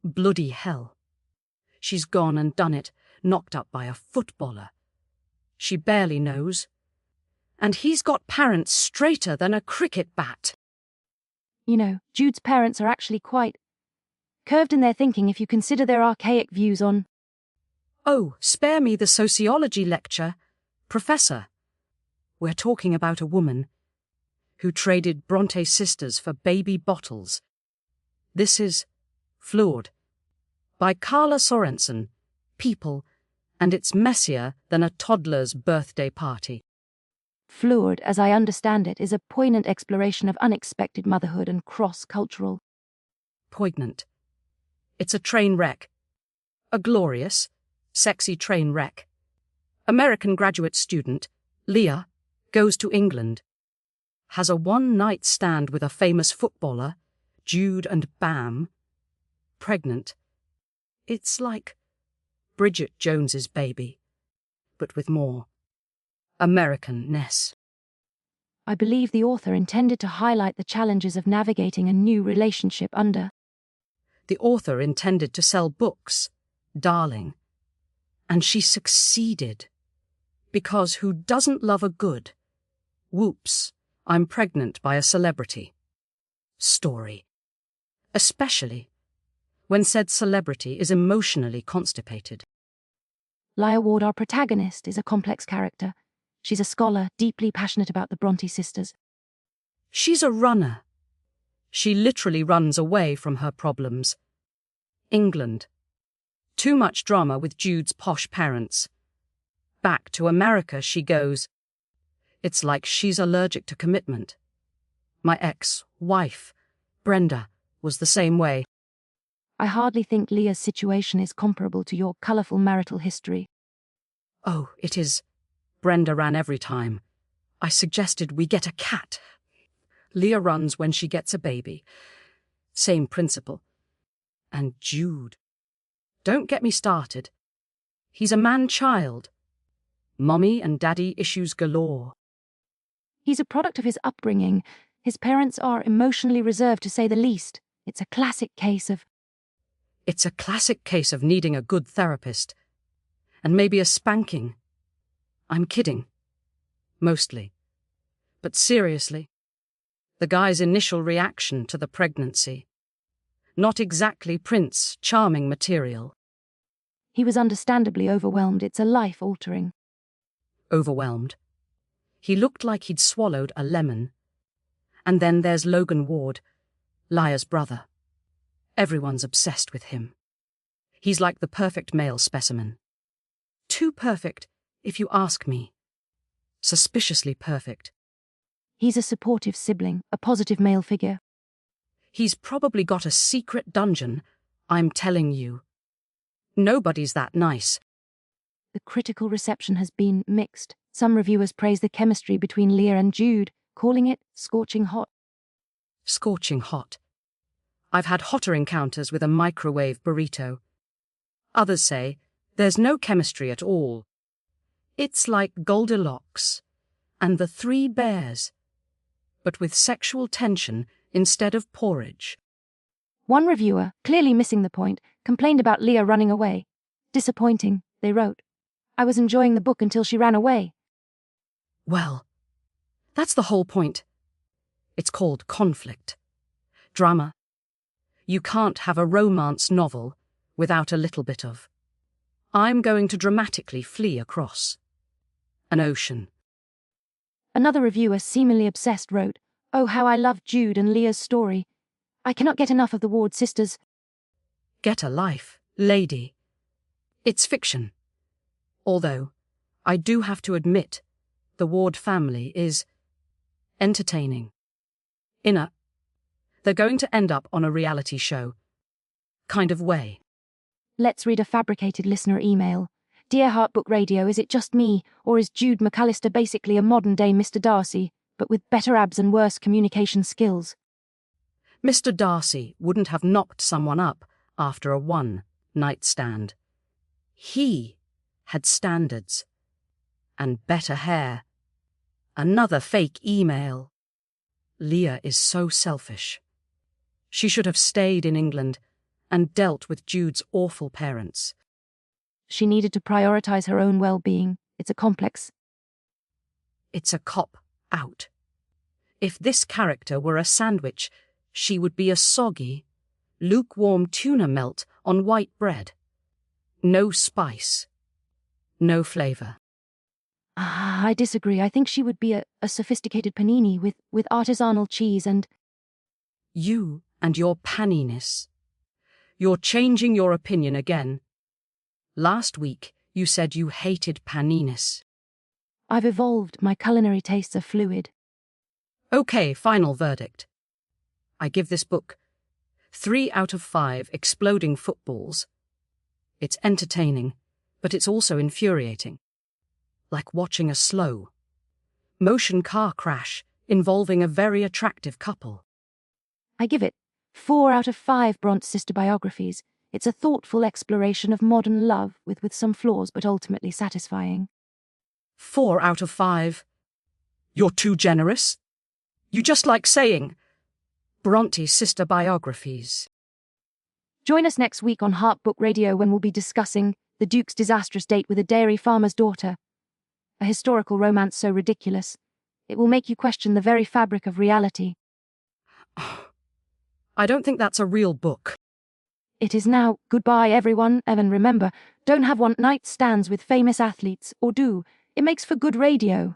Bloody hell. She's gone and done it, knocked up by a footballer. She barely knows. And he's got parents straighter than a cricket bat. You know, Jude's parents are actually quite curved in their thinking if you consider their archaic views on... Oh, spare me the sociology lecture, Professor. We're talking about a woman who traded Bronte sisters for baby bottles. This is Flawed, by Karla Sorensen, People, and it's messier than a toddler's birthday party. Flawed, as I understand it, is a poignant exploration of unexpected motherhood and cross-cultural... Poignant. It's a train wreck. A glorious, sexy train wreck. American graduate student, Lia, goes to England. Has a one-night stand with a famous footballer, Jude, and bam, pregnant. It's like Bridget Jones's baby, but with more American-ness. I believe the author intended to highlight the challenges of navigating a new relationship under... The author intended to sell books, darling. And she succeeded. Because who doesn't love a good, whoops, I'm pregnant by a celebrity story. Especially when said celebrity is emotionally constipated. Lia Ward, our protagonist, is a complex character. She's a scholar, deeply passionate about the Bronte sisters. She's a runner. She literally runs away from her problems. England. Too much drama with Jude's posh parents. Back to America she goes. It's like she's allergic to commitment. My ex-wife, Brenda, was the same way. I hardly think Lia's situation is comparable to your colourful marital history. Oh, it is. Brenda ran every time. I suggested we get a cat. Lia runs when she gets a baby. Same principle. And Jude. Don't get me started. He's a man-child. Mommy and daddy issues galore. He's a product of his upbringing. His parents are emotionally reserved, to say the least. It's a classic case of... It's a classic case of needing a good therapist. And maybe a spanking. I'm kidding. Mostly. But seriously, the guy's initial reaction to the pregnancy. Not exactly Prince Charming material. He was understandably overwhelmed. It's a life-altering. Overwhelmed. He looked like he'd swallowed a lemon. And then there's Logan Ward, Lia's brother. Everyone's obsessed with him. He's like the perfect male specimen. Too perfect, if you ask me. Suspiciously perfect. He's a supportive sibling, a positive male figure. He's probably got a secret dungeon, I'm telling you. Nobody's that nice. The critical reception has been mixed. Some reviewers praise the chemistry between Lia and Jude, calling it scorching hot. Scorching hot. I've had hotter encounters with a microwave burrito. Others say there's no chemistry at all. It's like Goldilocks and the Three Bears, but with sexual tension instead of porridge. One reviewer, clearly missing the point, complained about Lia running away. Disappointing, they wrote. I was enjoying the book until she ran away. Well, that's the whole point. It's called conflict. Drama. You can't have a romance novel without a little bit of... I'm going to dramatically flee across an ocean. Another reviewer, seemingly obsessed, wrote, Oh, how I love Jude and Lia's story. I cannot get enough of the Ward sisters. Get a life, lady. It's fiction. Although, I do have to admit, the Ward family is entertaining. They're going to end up on a reality show. Kind of way. Let's read a fabricated listener email. Dear Heartbook Radio, is it just me, or is Jude McAllister basically a modern-day Mr. Darcy, but with better abs and worse communication skills? Mr. Darcy wouldn't have knocked someone up after a one-night stand. He had standards. And better hair. Another fake email. Lia is so selfish. She should have stayed in England and dealt with Jude's awful parents. She needed to prioritize her own well-being. It's a complex. It's a cop-out. If this character were a sandwich, she would be a soggy, lukewarm tuna melt on white bread. No spice. No flavour. I disagree. I think she would be a sophisticated panini with artisanal cheese and... You and your paniness. You're changing your opinion again. Last week, you said you hated paninis. I've evolved. My culinary tastes are fluid. Okay, final verdict. I give this book 3 out of 5 exploding footballs. It's entertaining, but it's also infuriating. Like watching a slow motion car crash involving a very attractive couple. I give it 4 out of 5 Bront sister biographies. It's a thoughtful exploration of modern love with some flaws but ultimately satisfying. 4 out of 5. You're too generous. You just like saying Bronte sister biographies. Join us next week on Heartbook Radio when we'll be discussing the Duke's disastrous date with a dairy farmer's daughter. A historical romance so ridiculous, it will make you question the very fabric of reality. I don't think that's a real book. It is now. Goodbye, everyone. And remember, don't have one-night stands with famous athletes, or do. It makes for good radio.